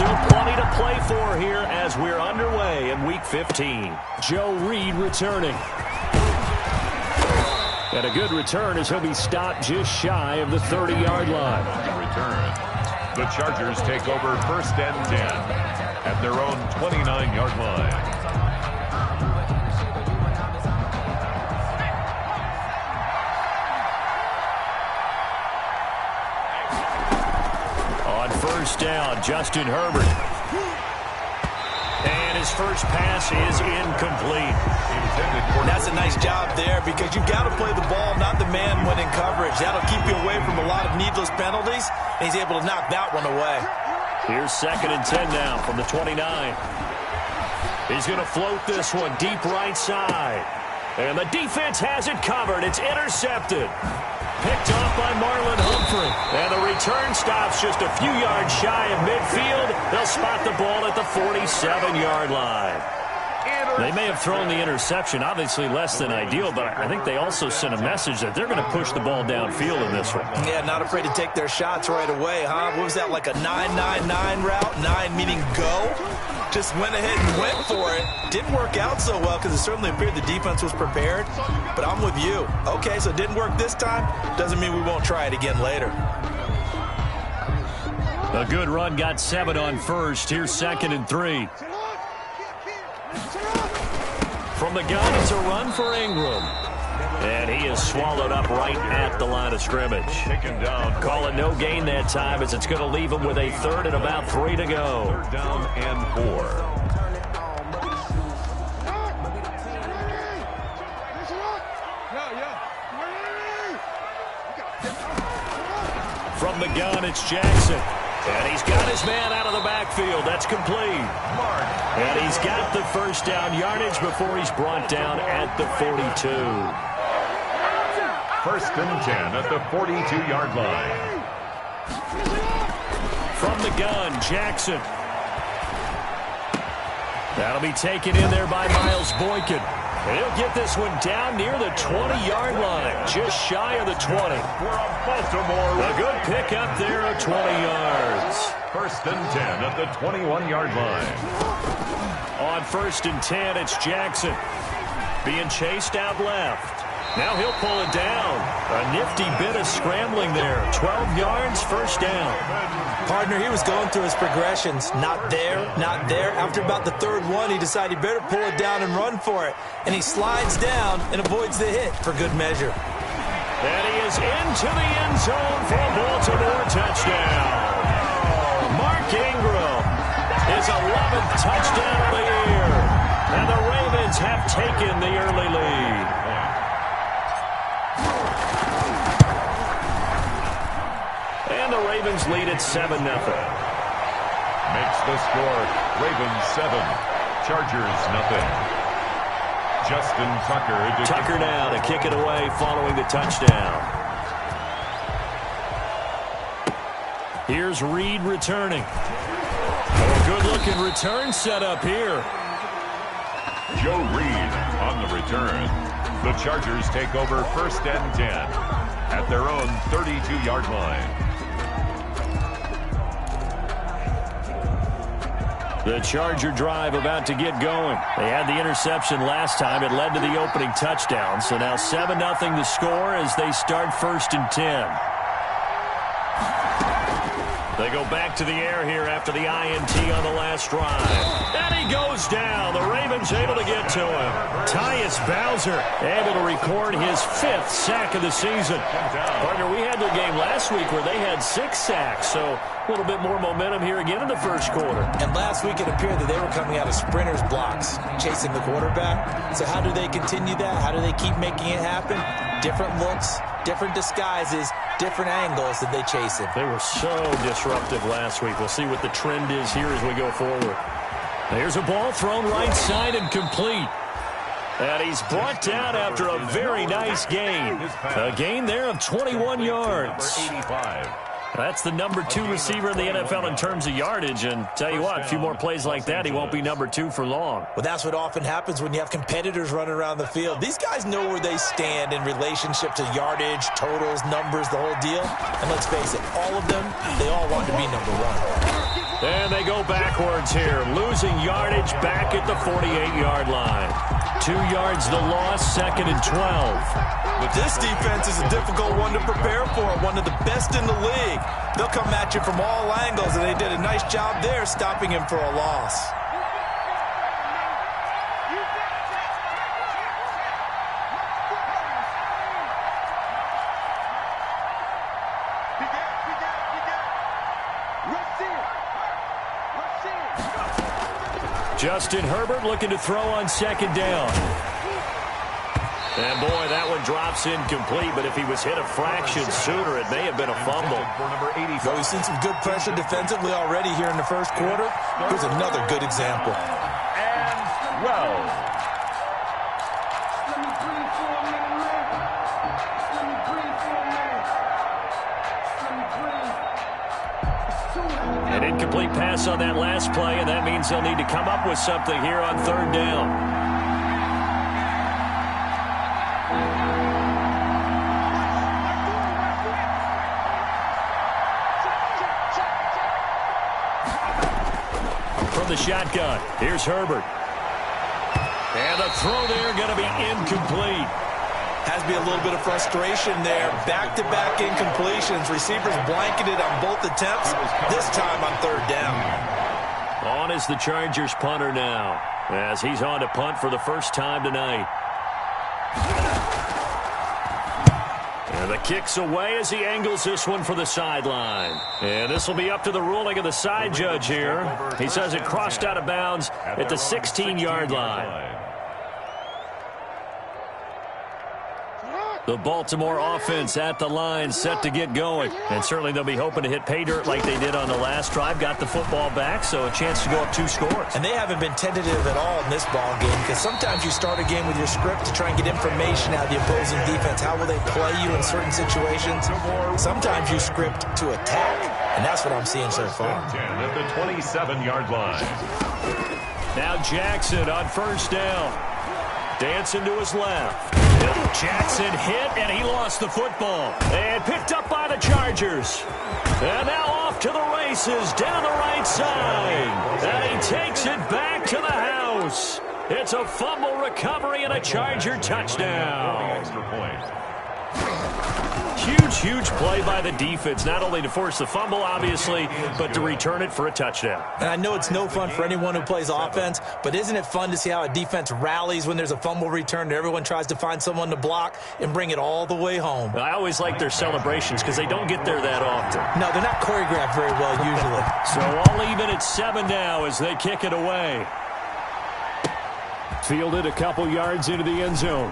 still plenty to play for here as we're underway in Week 15. Joe Reed returning. And a good return as he'll be stopped just shy of the 30-yard line. Return. The Chargers take over 1st and 10 at their own 29-yard line. On 1st down, Justin Herbert. And his first pass is incomplete. That's a nice job there because you've got to play the ball, not the man when in coverage. That'll keep you away from a lot of needless penalties, and he's able to knock that one away. Here's 2nd and 10 now from the 29. He's going to float this one deep right side. And the defense has it covered. It's intercepted. Picked off by Marlon Humphrey. And the return stops just a few yards shy of midfield. They'll spot the ball at the 47-yard line. They may have thrown the interception, obviously less than ideal, but I think they also sent a message that they're going to push the ball downfield in this one. Yeah, not afraid to take their shots right away, huh? What was that, like a 9-9-9 route? 9 meaning go? Just went ahead and went for it. Didn't work out so well because it certainly appeared the defense was prepared, but I'm with you. Okay, so it didn't work this time. Doesn't mean we won't try it again later. A good run got 7 on 1st. Here's 2nd and 3. From the gun, it's a run for Ingram. And he is swallowed up right at the line of scrimmage. Taken down. Call it no gain that time as it's going to leave him with a 3rd and about 3 to go. 3rd down and 4. From the gun, it's Jackson. And he's got his man out of the backfield. That's complete. And he's got the 1st down yardage before he's brought down at the 42. 1st and 10 at the 42-yard line. From the gun, Jackson. That'll be taken in there by Miles Boykin. And he'll get this one down near the 20-yard line, just shy of the 20. A good pickup there of 20 yards. 1st and 10 at the 21-yard line. On 1st and 10, it's Jackson being chased out left. Now he'll pull it down. A nifty bit of scrambling there. 12 yards, 1st down. Partner, he was going through his progressions. Not there, not there. After about the 3rd one, he decided he better pull it down and run for it. And he slides down and avoids the hit for good measure. And he is into the end zone for a Baltimore touchdown. Mark Ingram, his 11th touchdown of the year. And the Ravens have taken the early lead. And the Ravens lead at 7-0. Makes the score Ravens 7, Chargers 0. Justin Tucker now to kick it away following the touchdown. Here's Reed returning. A good-looking return set up here. Joe Reed on the return. The Chargers take over 1st and 10 at their own 32-yard line. The Charger drive about to get going. They had the interception last time. It led to the opening touchdown. So now 7-0 the score as they start 1st and 10. They go back to the air here after the INT on the last drive. And he goes down. The Ravens able to get to him. Tyus Bowser able to record his 5th sack of the season. Partner, we had the game last week where they had 6 sacks. So a little bit more momentum here again in the 1st quarter. And last week it appeared that they were coming out of sprinters blocks, chasing the quarterback. So how do they continue that? How do they keep making it happen? Different looks, different disguises, different angles that they chase him. They were so disruptive last week. We'll see what the trend is here as we go forward. There's a ball thrown right side and complete. And he's brought down after a very nice gain. A gain there of 21 yards. That's the number 2 receiver in the NFL in terms of yardage. And tell you what, a few more plays like that, he won't be number 2 for long. Well, that's what often happens when you have competitors running around the field. These guys know where they stand in relationship to yardage, totals, numbers, the whole deal. And let's face it, all of them, they all want to be number 1. And they go backwards here, losing yardage back at the 48-yard line. 2 yards the loss, 2nd and 12. But this defense is a difficult one to prepare for, one of the best in the league. They'll come at you from all angles, and they did a nice job there stopping him for a loss. Justin Herbert looking to throw on 2nd down. And boy, that one drops incomplete, but if he was hit a fraction sooner, it may have been a fumble. Though we've seen some good pressure defensively already here in the first quarter, here's another good example. And well. An incomplete pass on that last play, and that means they'll need to come up with something here on 3rd down. From the shotgun, here's Herbert. And the throw there going to be incomplete. Has to be a little bit of frustration there. Back-to-back incompletions. Receivers blanketed on both attempts, this time on 3rd down. On is the Chargers punter now, as he's on to punt for the first time tonight. And the kick's away as he angles this one for the sideline. And this will be up to the ruling of the side judge here. He says it crossed out of bounds at the 16-yard line. The Baltimore offense at the line, set to get going. And certainly they'll be hoping to hit pay dirt like they did on the last drive. Got the football back, so a chance to go up 2 scores. And they haven't been tentative at all in this ball game, because sometimes you start a game with your script to try and get information out of the opposing defense. How will they play you in certain situations? Sometimes you script to attack, and that's what I'm seeing so far. At the 27-yard line. Now Jackson on 1st down. Dancing to his left. Jackson hit, and he lost the football. And picked up by the Chargers. And now off to the races down the right side. And he takes it back to the house. It's a fumble recovery and a Charger touchdown. Extra point. Huge play by the defense, not only to force the fumble, obviously, but to return it for a touchdown. And I know it's no fun for anyone who plays offense, but isn't it fun to see how a defense rallies when there's a fumble return and everyone tries to find someone to block and bring it all the way home? I always like their celebrations because they don't get there that often. No, they're not choreographed very well usually. So all even at 7 now as they kick it away. Fielded a couple yards into the end zone.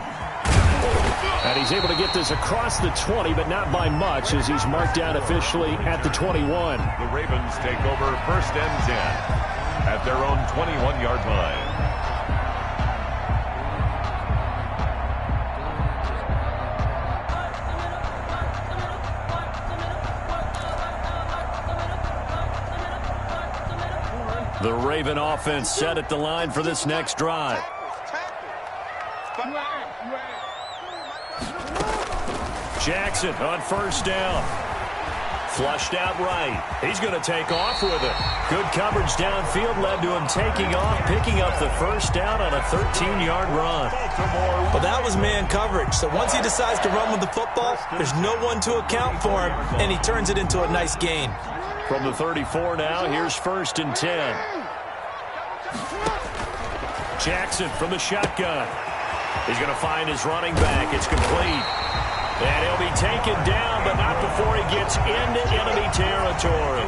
And he's able to get this across the 20, but not by much, as he's marked down officially at the 21. The Ravens take over 1st and 10 at their own 21-yard line. The Raven offense set at the line for this next drive. Jackson on 1st down. Flushed out right. He's going to take off with it. Good coverage downfield led to him taking off, picking up the 1st down on a 13-yard run. Well, that was man coverage. So once he decides to run with the football, there's no one to account for him, and he turns it into a nice gain. From the 34 now, here's 1st and 10. Jackson from the shotgun. He's going to find his running back. It's complete. And he'll be taken down, but not before he gets into enemy territory.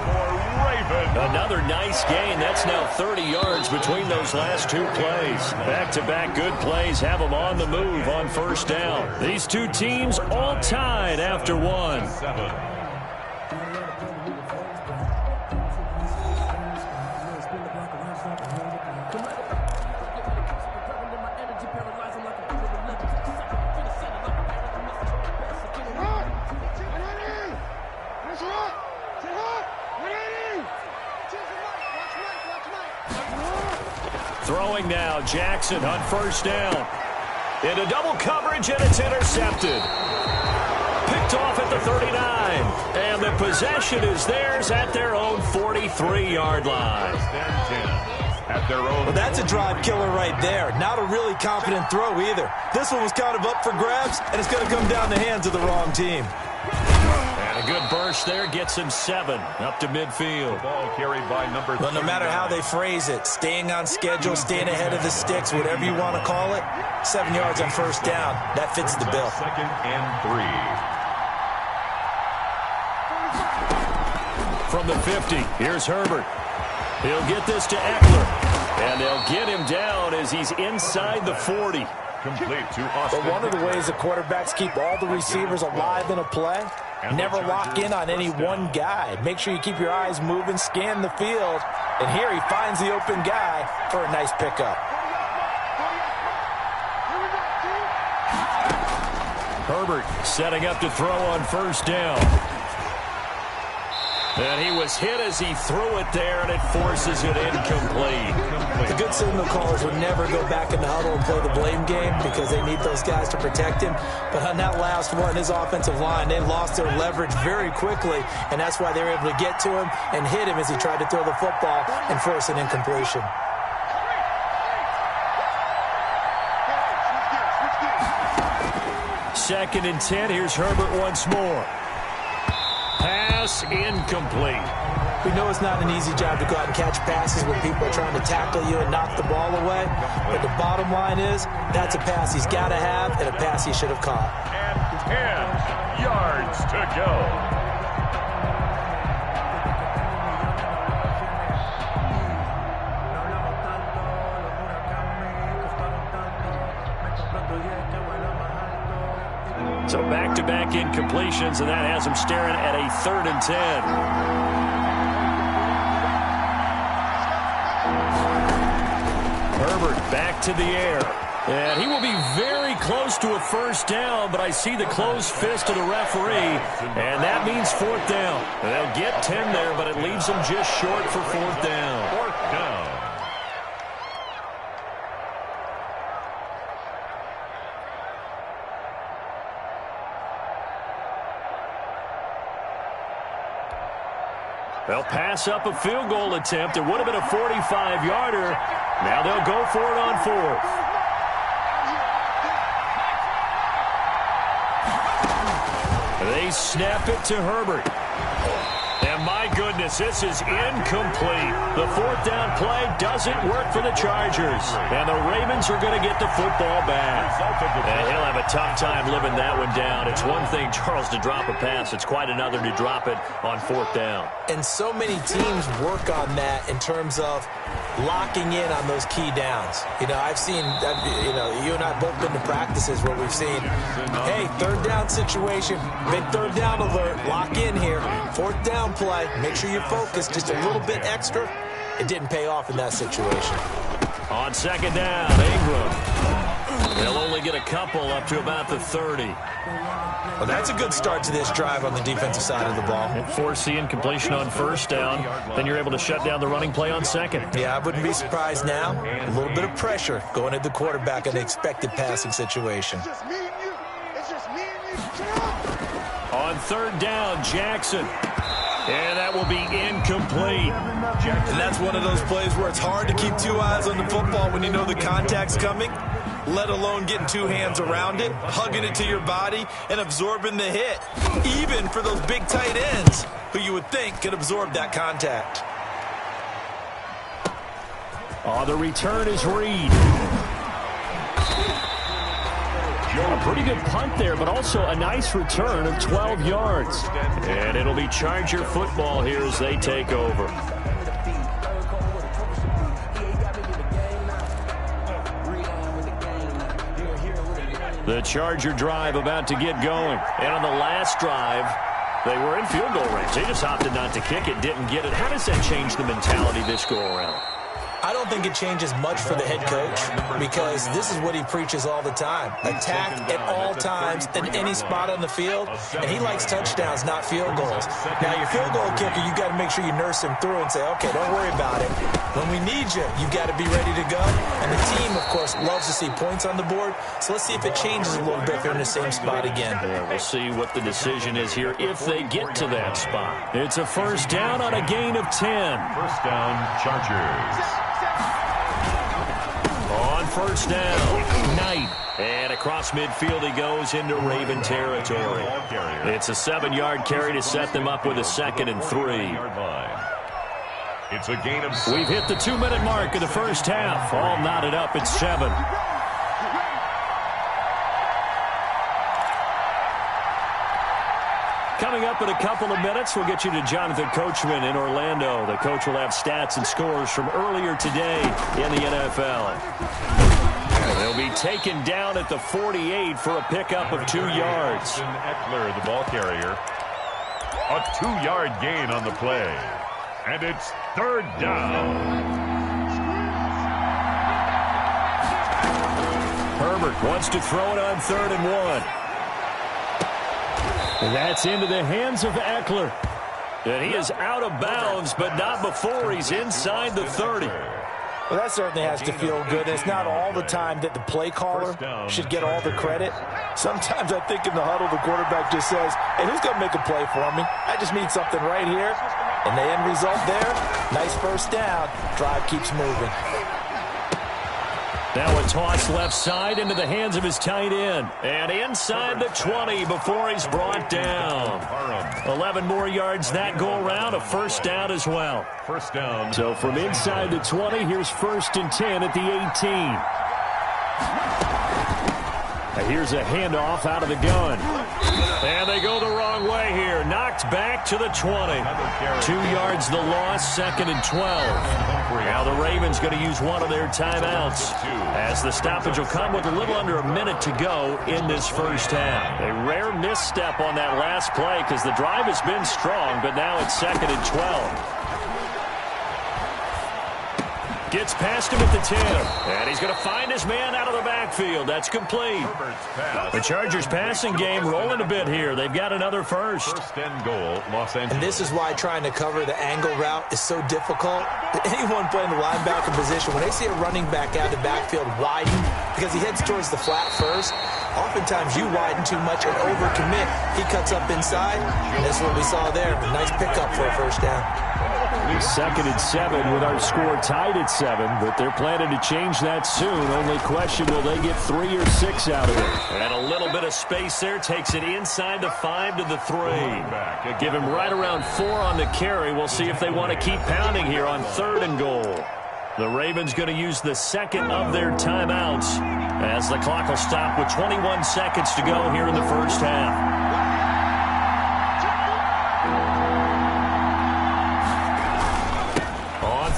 Another nice gain. That's now 30 yards between those last 2 plays. Back-to-back good plays have them on the move on 1st down. These 2 teams all tied after 1. Throwing now, Jackson on 1st down. Into double coverage, and it's intercepted. Picked off at the 39. And the possession is theirs at their own 43-yard line. At their own. Well, that's a drive killer right there. Not a really confident throw either. This one was kind of up for grabs, and it's going to come down the hands of the wrong team. And a good burst there gets him 7 up to midfield. Ball carried by number 39. Well, no matter how they phrase it, staying on schedule, staying ahead of the sticks, whatever you want to call it, 7 yards on first down. That fits the bill. 2nd and 3. From the 50, here's Herbert. He'll get this to Eckler. And they'll get him down as he's inside the 40. Complete to Austin. But one of the ways the quarterbacks keep all the receivers alive in a play, never lock in on any one guy. Make sure you keep your eyes moving, scan the field. And here he finds the open guy for a nice pickup. Herbert setting up to throw on first down. And he was hit as he threw it there, and it forces it incomplete. The good signal callers would never go back in the huddle and play the blame game because they need those guys to protect him. But on that last one, his offensive line, they lost their leverage very quickly, and that's why they were able to get to him and hit him as he tried to throw the football and force an incompletion. Second and 10. Here's Herbert once more. Pass incomplete. We know it's not an easy job to go out and catch passes when people are trying to tackle you and knock the ball away. But the bottom line is that's a pass he's got to have and a pass he should have caught. And 10 yards to go. So back-to-back incompletions, and that has him staring at a 3rd and 10. Herbert back to the air. And he will be very close to a first down, but I see the closed fist of the referee, and that means 4th down. They'll get 10 there, but it leaves them just short for 4th down. 4th down. They'll pass up a field goal attempt. It would have been a 45-yarder. Now they'll go for it on 4th. They snap it to Herbert. And my goodness, this is incomplete. The 4th down play doesn't work for the Chargers. And the Ravens are going to get the football back. And he'll have a tough time living that one down. It's one thing, Charles, to drop a pass. It's quite another to drop it on 4th down. And so many teams work on that in terms of locking in on those key downs. You know, I've seen, you and I both been to practices where we've seen, hey, 3rd down situation, big 3rd down alert, lock in here, 4th down play, make sure you focus just a little bit extra. It didn't pay off in that situation. On 2nd down, Ingram. They'll only get a couple up to about the 30. Well, that's a good start to this drive on the defensive side of the ball. And force the incompletion on first down. Then you're able to shut down the running play on 2nd. Yeah, I wouldn't be surprised now. A little bit of pressure going at the quarterback in the expected passing situation. On 3rd down, Jackson. And that will be incomplete. And that's one of those plays where it's hard to keep 2 eyes on the football when you know the contact's coming, let alone getting 2 hands around it, hugging it to your body, and absorbing the hit, even for those big tight ends who you would think could absorb that contact. The return is Reed. A pretty good punt there, but also a nice return of 12 yards. And it'll be Charger football here as they take over. The Charger drive about to get going. And on the last drive, they were in field goal range. They just opted not to kick it, didn't get it. How does that change the mentality this go around? I don't think it changes much for the head coach because this is what he preaches all the time. Attack at all times in any spot on the field, and he likes touchdowns, not field goals. Now, your field goal kicker, you got to make sure you nurse him through and say, okay, don't worry about it. When we need you, you got to be ready to go. And the team, of course, loves to see points on the board, so let's see if it changes a little bit if they're in the same spot again. Yeah, we'll see what the decision is here if they get to that spot. It's a first down on a gain of 10. First down, Chargers. On first down, Knight. And across midfield he goes into Raven territory. It's a 7-yard carry to set them up with a 2nd and 3. It's a gain of... We've hit the 2-minute mark of the first half. All knotted up at 7. Coming up in a couple of minutes, we'll get you to Jonathan Coachman in Orlando. The coach will have stats and scores from earlier today in the NFL. They'll be taken down at the 48 for a pickup of 2 yards. Eckler, the ball carrier. A 2-yard gain on the play. And it's 3rd down. Herbert wants to throw it on 3rd and 1. And that's into the hands of Eckler. And he is out of bounds, but not before he's inside the 30. Well, that certainly has to feel good. It's not all the time that the play caller should get all the credit. Sometimes I think in the huddle, the quarterback just says, hey, who's going to make a play for me? I just need something right here. And the end result there, nice first down. Drive keeps moving. Now a toss left side into the hands of his tight end. And inside the 20 before he's brought down. 11 more yards that go around, a first down as well. First down. So from inside the 20, here's 1st and 10 at the 18. And here's a handoff out of the gun. And they go the wrong way here. Knocked back to the 20. 2 yards the loss, 2nd and 12. Now the Ravens going to use one of their timeouts as the stoppage will come with a little under a minute to go in this first half. A rare misstep on that last play because the drive has been strong, but now it's 2nd and 12. Gets past him at the 10. And he's going to find his man out of the backfield. That's complete. The Chargers passing game rolling a bit here. They've got another first. First and goal, Los Angeles. And this is why trying to cover the angle route is so difficult. Anyone playing the linebacker position, when they see a running back out of the backfield widen, because he heads towards the flat first, oftentimes you widen too much and overcommit. He cuts up inside, and that's what we saw there. A nice pickup for a first down. 2nd and 7 with our score tied at 7, but they're planning to change that soon. Only question, will they get 3 or 6 out of it? And a little bit of space there takes it inside the 5 to the 3. Give him right around 4 on the carry. We'll see if they want to keep pounding here on 3rd and goal. The Ravens going to use the 2nd of their timeouts as the clock will stop with 21 seconds to go here in the first half.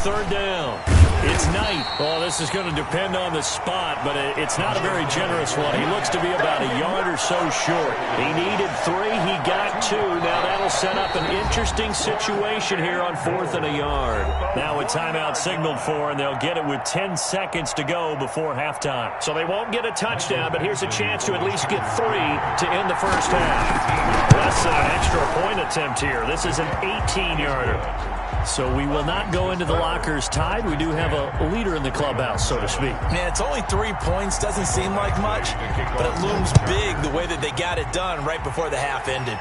Third down. It's Knight. Oh, this is going to depend on the spot, but it's not a very generous one. He looks to be about a yard or so short. He needed 3. He got 2. Now that'll set up an interesting situation here on 4th and a yard. Now a timeout signaled for, and they'll get it with 10 seconds to go before halftime. So they won't get a touchdown, but here's a chance to at least get 3 to end the first half. Less than an extra point attempt here. This is an 18-yarder. So we will not go into the lockers tied. We do have a leader in the clubhouse, so to speak. Man, it's only 3 points. Doesn't seem like much, but it looms big the way that they got it done right before the half ended.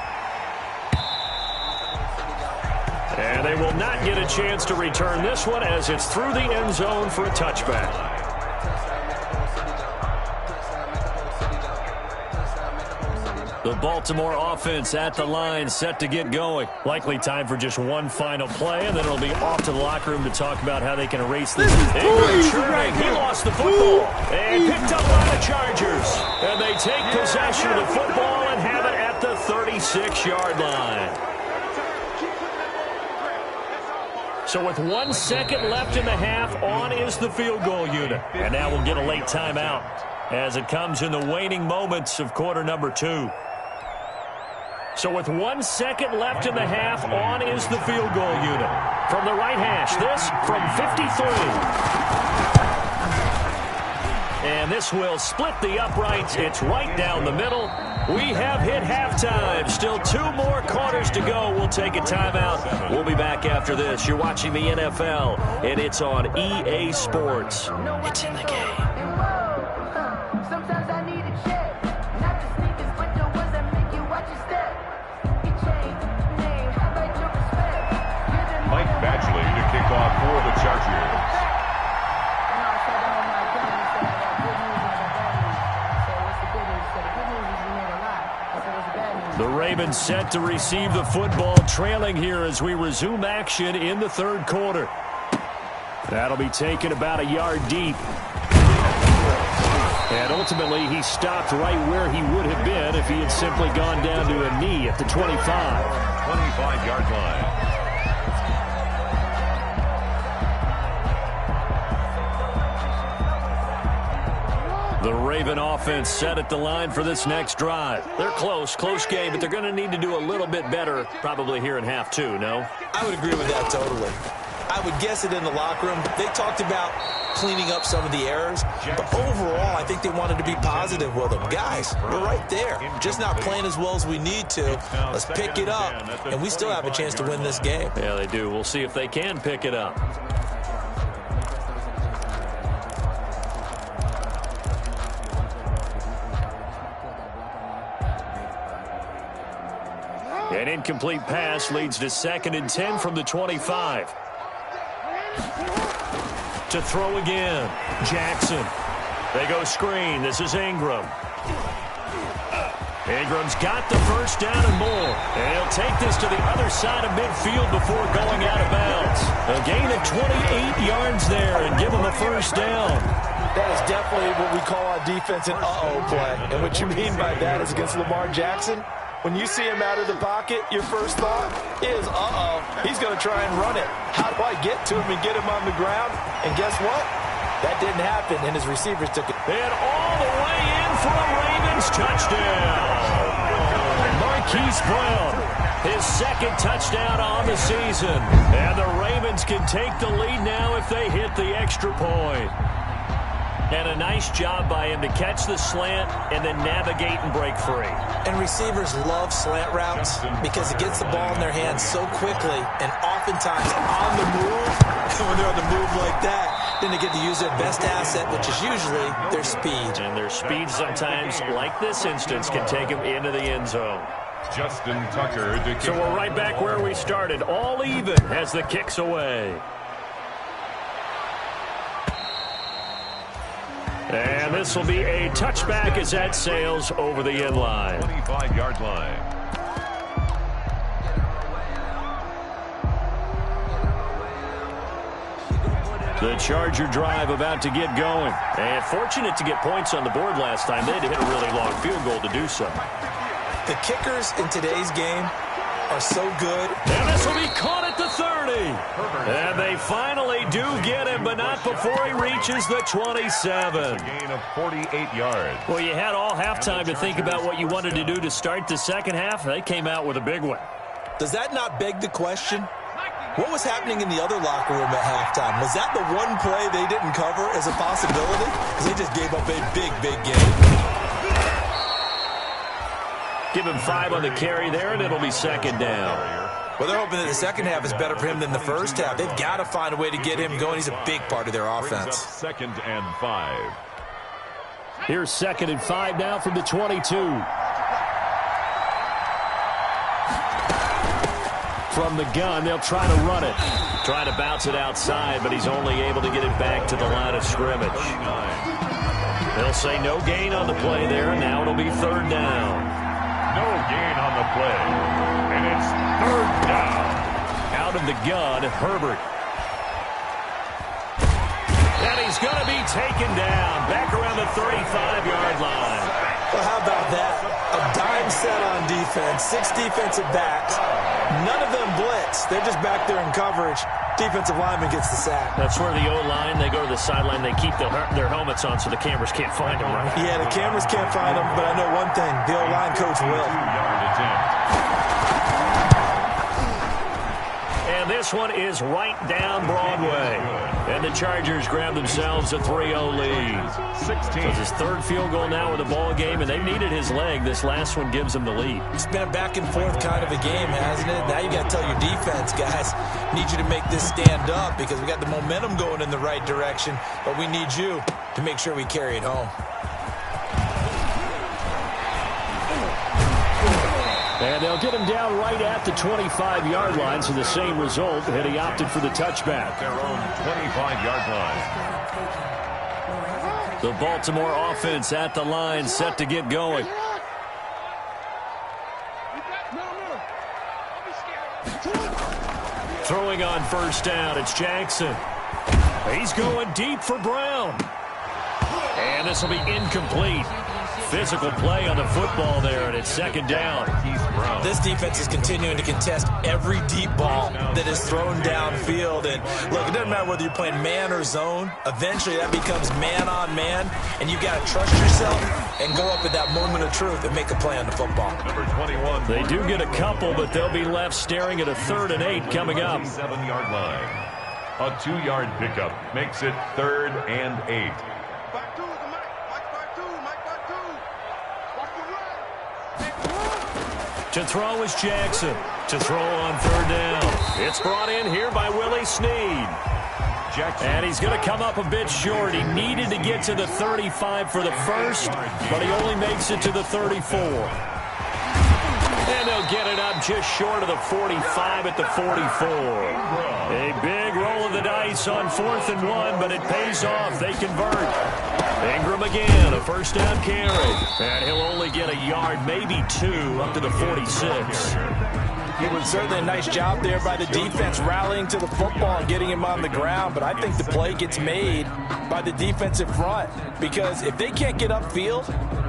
And they will not get a chance to return this one as it's through the end zone for a touchback. The Baltimore offense at the line, set to get going. Likely time for just one final play, and then it'll be off to the locker room to talk about how they can erase this. He lost the football and picked up by the Chargers. And they take possession of the football and have it at the 36-yard line. So with 1 second left in the half, on is the field goal unit. And now we'll get a late timeout as it comes in the waning moments of quarter number 2. So with 1 second left in the half, on is the field goal unit. From the right hash, this from 53. And this will split the uprights. It's right down the middle. We have hit halftime. Still 2 more quarters to go. We'll take a timeout. We'll be back after this. You're watching the NFL, and it's on EA Sports. It's in the game. Mike Badgley to kick off for the Chargers. The Ravens set to receive the football, trailing here as we resume action in the third quarter. That'll be taken about a yard deep. And ultimately, he stopped right where he would have been if he had simply gone down to a knee at the 25. 25-yard line. The Raven offense set at the line for this next drive. They're close game, but they're going to need to do a little bit better probably here in half 2, no? I would agree with that totally. I would guess it in the locker room. They talked about cleaning up some of the errors, but overall, I think they wanted to be positive with them. Guys, we're right there. Just not playing as well as we need to. Let's pick it up, and we still have a chance to win this game. Yeah, they do. We'll see if they can pick it up. An incomplete pass leads to 2nd and 10 from the 25. To throw again. Jackson. They go screen. This is Ingram. Ingram's got the first down and more. And he'll take this to the other side of midfield before going out of bounds. A gain of 28 yards there and give him a first down. That is definitely what we call on defense an uh-oh play. And what you mean by that is against Lamar Jackson, when you see him out of the pocket, your first thought is, uh-oh, he's going to try and run it. How do I get to him and get him on the ground? And guess what? That didn't happen, and his receivers took it. And all the way in for a Ravens touchdown. Marquise Brown, his 2nd touchdown on the season. And the Ravens can take the lead now if they hit the extra point. And a nice job by him to catch the slant and then navigate and break free. And receivers love slant routes because it gets the ball in their hands so quickly and oftentimes on the move. And when they're on the move like that, then they get to use their best asset, which is usually their speed. And their speed sometimes, like this instance, can take them into the end zone. Justin Tucker to kick. So we're right back where we started. All even as the kick's away. And this will be a touchback as that sails over the end line. 25-yard line. The Charger drive about to get going. And fortunate to get points on the board last time. They had to hit a really long field goal to do so. The kickers in today's game are so good. And this will be caught at the 30. And they finally do get him, but not before he reaches the 27. A gain of 48 yards. Well, you had all halftime to think about what you wanted to do to start the second half. They came out with a big one. Does that not beg the question? What was happening in the other locker room at halftime? Was that the one play they didn't cover as a possibility? Because they just gave up a big game. Give him 5 on the carry there, and it'll be 2nd down. Well, they're hoping that the second half is better for him than the first half. They've got to find a way to get him going. He's a big part of their offense. 2nd and 5. Here's 2nd and 5 now from the 22. From the gun, they'll try to run it. Trying to bounce it outside, but he's only able to get it back to the line of scrimmage. They'll say no gain on the play there, and now it'll be 3rd down. No gain on the play. And it's 3rd down. Out of the gun, Herbert. And he's going to be taken down back around the 35-yard line. Well, how about that? A dime set on defense, 6 defensive backs. None of them blitz. They're just back there in coverage. Defensive lineman gets the sack. That's where the O-line, they go to the sideline, they keep their helmets on so the cameras can't find them, right? Yeah, the cameras can't find them, but I know one thing. The O-line coach will. 2-yard attempt. And And this one is right down Broadway. And the Chargers grab themselves a 3-0 lead. 16. So it's his third field goal now in the ball game, and they needed his leg. This last one gives them the lead. It's been a back and forth kind of a game, hasn't it? Now you got to tell your defense, guys, need you to make this stand up because we got the momentum going in the right direction, but we need you to make sure we carry it home. And they'll get him down right at the 25-yard line, so the same result, and he opted for the touchback. Their own 25-yard line. The Baltimore offense at the line, set to get going. Throwing on first down, it's Jackson. He's going deep for Brown. And this will be incomplete. Physical play on the football there, and it's second down. This defense is continuing to contest every deep ball that is thrown downfield. And look, it doesn't matter whether you're playing man or zone. Eventually, that becomes man on man, and you got to trust yourself and go up at that moment of truth and make a play on the football. Number 21. They do get a couple, but they'll be left staring at a 3rd and 8 coming up. 7-yard line. A 2-yard pickup makes it 3rd and 8. To throw is Jackson. To throw on 3rd down. It's brought in here by Willie Snead. Jackson. And he's going to come up a bit short. He needed to get to the 35 for the first, but he only makes it to the 34. And they'll get it up just short of the 45 at the 44. A big roll of the dice on 4th and 1, but it pays off. They convert. Ingram again, a first down carry. And he'll only get a yard, maybe 2, up to the 46. It was certainly a nice job there by the defense rallying to the football and getting him on the ground, but I think the play gets made by the defensive front because if they can't get upfield,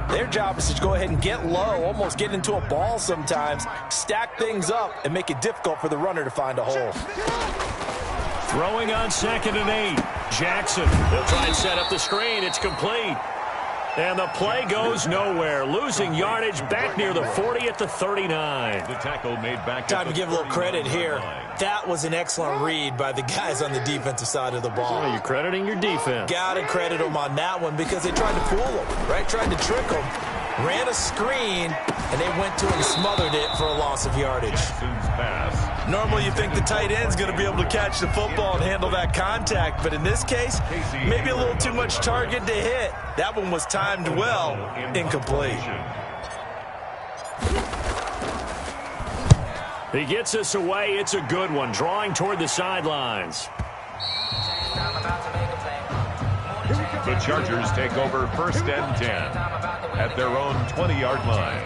their job is to go ahead and get low, almost get into a ball sometimes, stack things up, and make it difficult for the runner to find a hole. Throwing on 2nd and 8. Jackson, they'll try and set up the screen. It's complete. And the play goes nowhere. Losing yardage back near the 40 at the 39. The tackle made back. Time to give a little credit here. That was an excellent read by the guys on the defensive side of the ball. Well, you're crediting your defense. Got to credit them on that one because they tried to fool them, right? Tried to trick them. Ran a screen, and they went to and smothered it for a loss of yardage. Jackson's pass. Normally you think the tight end's going to be able to catch the football and handle that contact, but in this case, maybe a little too much target to hit. That one was timed well, incomplete. He gets us away. It's a good one. Drawing toward the sidelines. The Chargers take over 1st and 10 at their own 20-yard line.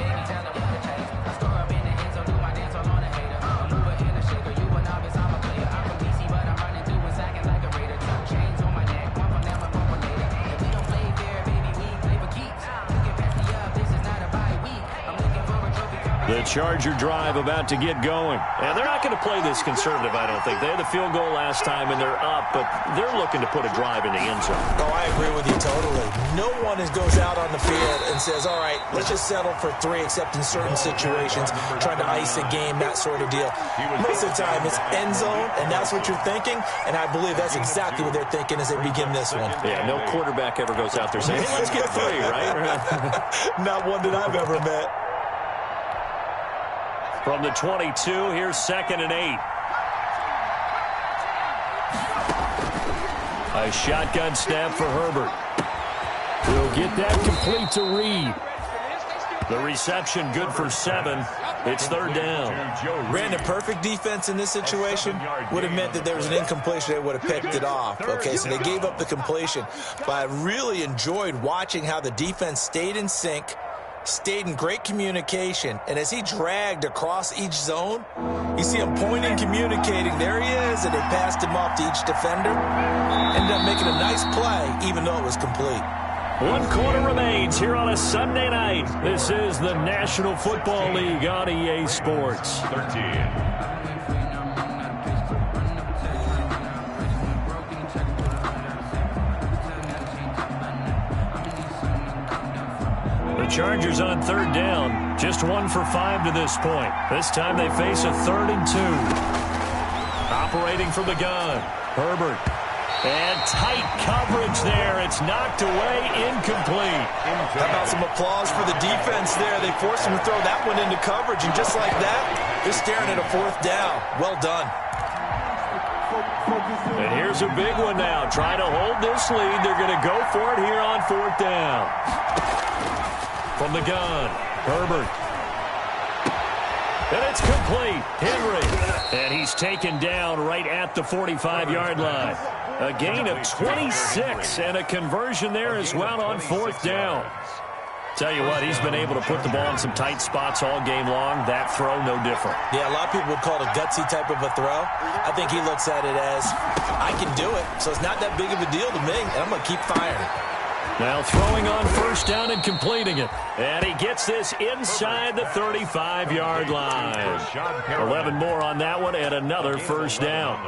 The Charger drive about to get going. And they're not going to play this conservative, I don't think. They had the field goal last time, and they're up, but they're looking to put a drive in the end zone. Oh, I agree with you totally. No one goes out on the field and says, all right, let's just settle for 3, except in certain situations, trying to ice a game, that sort of deal. Most of the time, it's end zone, and that's what you're thinking, and I believe that's exactly what they're thinking as they begin this one. Yeah, no quarterback ever goes out there saying, hey, let's get 3, right? Not one that I've ever met. From the 22, here's 2nd and 8. A shotgun snap for Herbert. He'll get that complete to Reed. The reception good for 7. It's 3rd down. Ran a perfect defense in this situation. Would have meant that there was an incompletion. They would have picked it off. Okay, so they gave up the completion. But I really enjoyed watching how the defense stayed in sync, stayed in great communication, and as he dragged across each zone, you see him pointing, communicating. There he is, and they passed him off to each defender. Ended up making a nice play, even though it was complete. 1 quarter remains here on a Sunday night. This is the National Football League on EA Sports. 13. Chargers on 3rd down. Just 1 for 5 to this point. This time they face a 3rd and 2. Operating from the gun, Herbert. And tight coverage there. It's knocked away, incomplete. How about some applause for the defense there? They forced him to throw that one into coverage, and just like that, they're staring at a 4th down. Well done. And here's a big one now. Trying to hold this lead. They're going to go for it here on 4th down. From the gun, Herbert. And it's complete. Henry. And he's taken down right at the 45-yard line. A gain of 26 and a conversion there as well on 4th down. Tell you what, he's been able to put the ball in some tight spots all game long. That throw, no different. Yeah, a lot of people would call it a gutsy type of a throw. I think he looks at it as, I can do it, so it's not that big of a deal to me, and I'm going to keep firing. Now throwing on 1st down and completing it. And he gets this inside the 35-yard line. 11 more on that one and another 1st down.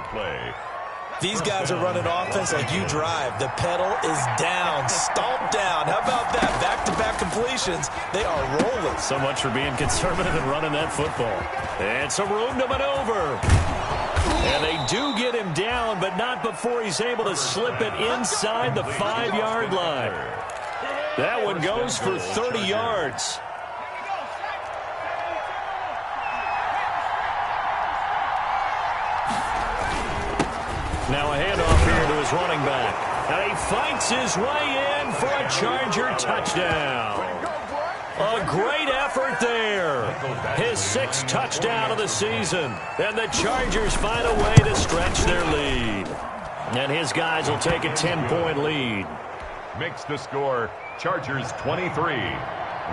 These guys are running offense like you drive. The pedal is down, stomped down. How about that? Back-to-back completions. They are rolling. So much for being conservative and running that football. And some room to maneuver. And they do get him down, but not before he's able to slip it inside the 5-yard line. That one goes for 30 yards. Now a handoff here to his running back. And he fights his way in for a Charger touchdown. A great effort there. His 6th touchdown of the season. And the Chargers find a way to stretch their lead. And his guys will take a 10-point lead. Makes the score Chargers 23,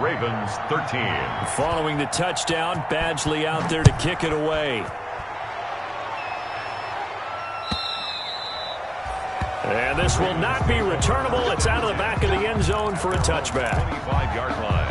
Ravens 13. Following the touchdown, Badgley out there to kick it away. And this will not be returnable. It's out of the back of the end zone for a touchback. 25-yard line.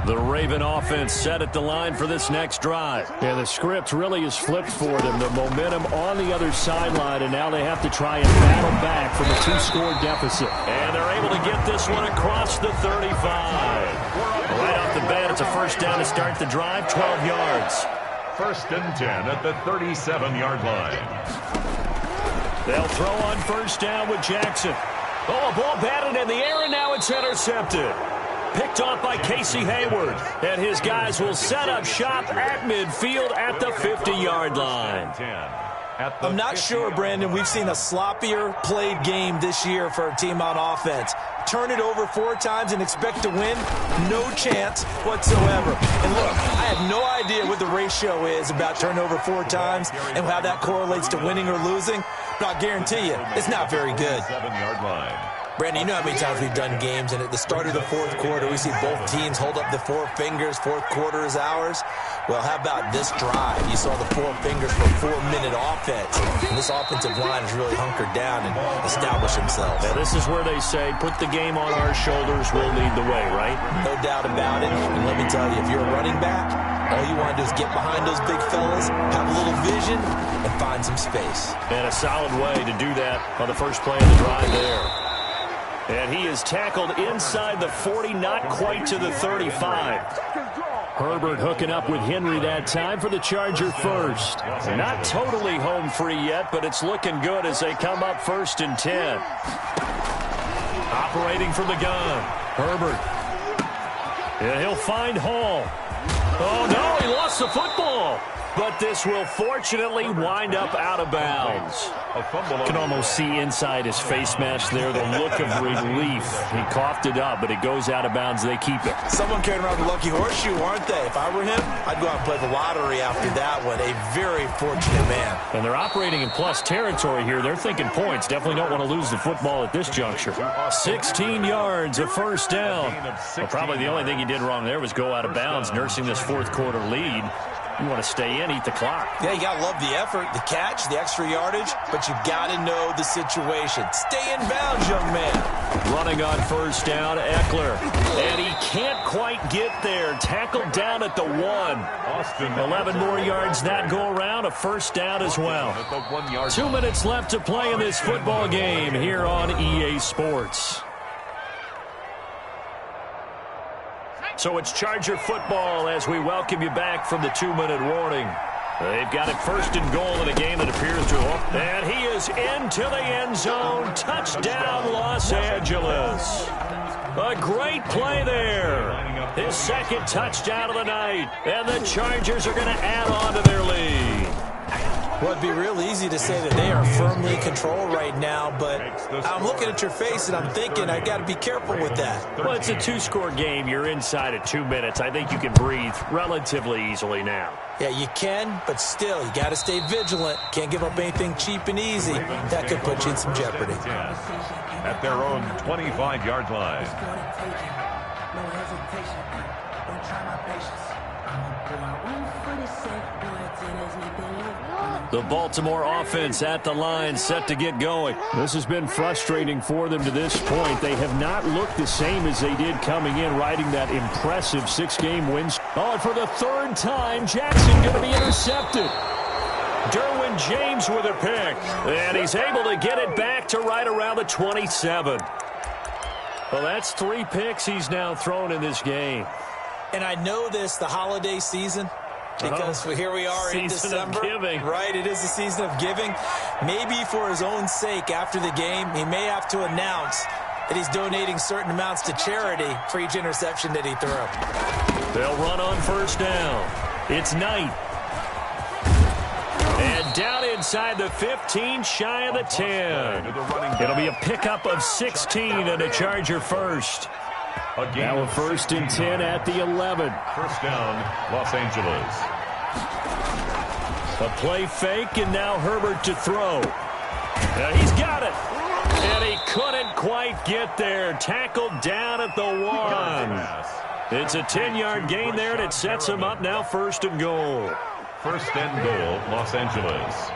The Raven offense set at the line for this next drive. And the script really is flipped for them. The momentum on the other sideline, and now they have to try and battle back from a 2-score deficit. And they're able to get this one across the 35. Right off the bat, it's a 1st down to start the drive, 12 yards. 1st and 10 at the 37-yard line. They'll throw on 1st down with Jackson. Oh, a ball batted in the air, and now it's intercepted. Picked off by Casey Hayward. And his guys will set up shop at midfield at the 50-yard line. I'm not sure, Brandon, we've seen a sloppier played game this year for a team on offense. Turn it over 4 times and expect to win? No chance whatsoever. And look, I have no idea what the ratio is about turnover 4 times and how that correlates to winning or losing, but I'll guarantee you, it's not very good. 7-yard line. Brandon, you know how many times we've done games, and at the start of the 4th quarter, we see both teams hold up the 4 fingers, 4th quarter is ours. Well, how about this drive? You saw the 4 fingers for 4-minute offense. And this offensive line has really hunkered down and established themselves. Now, this is where they say, put the game on our shoulders, we'll lead the way, right? No doubt about it. And let me tell you, if you're a running back, all you want to do is get behind those big fellas, have a little vision, and find some space. And a solid way to do that on the first play of the drive there. And he is tackled inside the 40, not quite to the 35. Herbert hooking up with Henry that time for the Charger 1st. Not totally home free yet, but it's looking good as they come up 1st and 10. Operating from the gun, Herbert. And he'll find Hall. Oh, no, he lost the football. But this will fortunately wind up out of bounds. You can almost see inside his face mask there the look of relief. He coughed it up, but it goes out of bounds. They keep it. Someone carrying around the lucky horseshoe, aren't they? If I were him, I'd go out and play the lottery after that one. A very fortunate man. And they're operating in plus territory here. They're thinking points. Definitely don't want to lose the football at this juncture. 16 yards, a 1st down. Well, probably the only thing he did wrong there was go out of bounds, nursing this 4th quarter lead. You want to stay in, eat the clock. Yeah, you got to love the effort, the catch, the extra yardage, but you got to know the situation. Stay in bounds, young man. Running on 1st down, Eckler. And he can't quite get there. Tackled down at the 1. 11 more yards that go around, a 1st down as well. 2 minutes left to play in this football game here on EA Sports. So it's Charger football as we welcome you back from the 2-minute warning. They've got it first and goal in a game that appears to have. And he is into the end zone. Touchdown, Los Angeles. A great play there. His second touchdown of the night. And the Chargers are going to add on to their lead. Well, it'd be real easy to say that they are firmly in control right now, but I'm looking at your face and I'm thinking I got to be careful with that. Well, it's a 2-score game. You're inside at 2 minutes. I think you can breathe relatively easily now. Yeah, you can, but still, you got to stay vigilant. Can't give up anything cheap and easy. That could put you in some jeopardy. At their own 25-yard line. No hesitation. Don't try my patience. The Baltimore offense at the line, set to get going. This has been frustrating for them to this point. They have not looked the same as they did coming in, riding that impressive 6-game win. Oh, and for the third time, Jackson going to be intercepted. Derwin James with a pick, and he's able to get it back to right around the 27. Well, that's 3 picks he's now thrown in this game. And I know this, the holiday season, because here we are in December. Season of giving. Right, it is the season of giving. Maybe for his own sake after the game, he may have to announce that he's donating certain amounts to charity for each interception that he threw. They'll run on first down. It's Knight. And down inside the 15, shy of the 10. It'll be a pickup of 16 and a Charger first. Now a 1st and 10 at the 11. First down, Los Angeles. A play fake, and now Herbert to throw. Now he's got it. And he couldn't quite get there. Tackled down at the 1. It's a 10-yard gain there, and it sets him up now 1st and goal. First and goal, Los Angeles.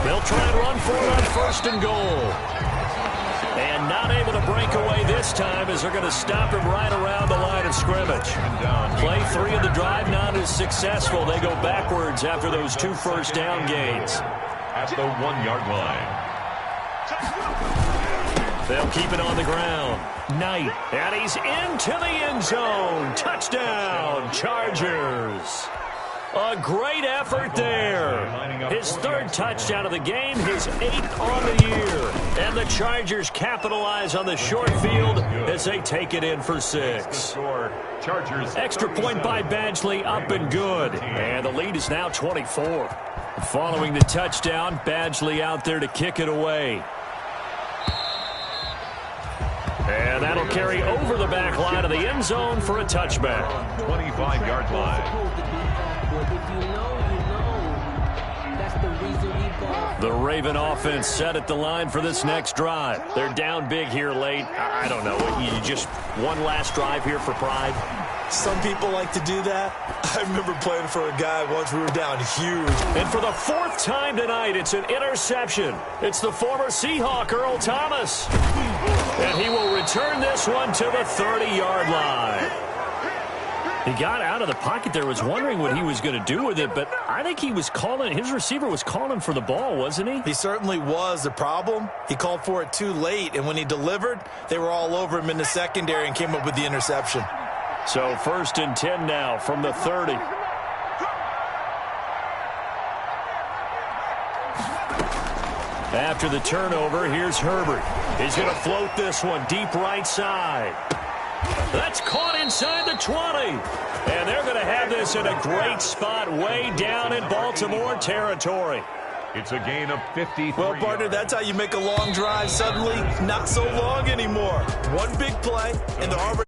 They'll try and run for it on 1st and goal. And not able to break away this time as they're going to stop him right around the line of scrimmage. Play 3 of the drive not as successful. They go backwards after those 2 first down gains. At the 1-yard line. They'll keep it on the ground. Knight, and he's into the end zone. Touchdown, Chargers. A great effort there. His 3rd touchdown of the game, his 8th on the year. And the Chargers capitalize on the short field as they take it in for 6. Extra point by Badgley, up and good. And the lead is now 24. Following the touchdown, Badgley out there to kick it away. And that'll carry over the back line of the end zone for a touchback. 25-yard line. The Raven offense set at the line for this next drive. They're down big here late. I don't know. You just one last drive here for pride? Some people like to do that. I remember playing for a guy once we were down huge. And for the 4th time tonight, it's an interception. It's the former Seahawk, Earl Thomas. And he will return this one to the 30-yard line. He got out of the pocket there, was wondering what he was going to do with it, but I think he was calling, his receiver was calling for the ball, wasn't he? He certainly was. The problem, he called for it too late, and when he delivered, they were all over him in the secondary and came up with the interception. So 1st and 10 now from the 30. After the turnover, here's Herbert. He's going to float this one deep right side. That's caught inside the 20. And they're going to have this in a great spot way down in Baltimore territory. It's a gain of 53. Well, partner, that's how you make a long drive suddenly not so long anymore. One big play, and the Arbor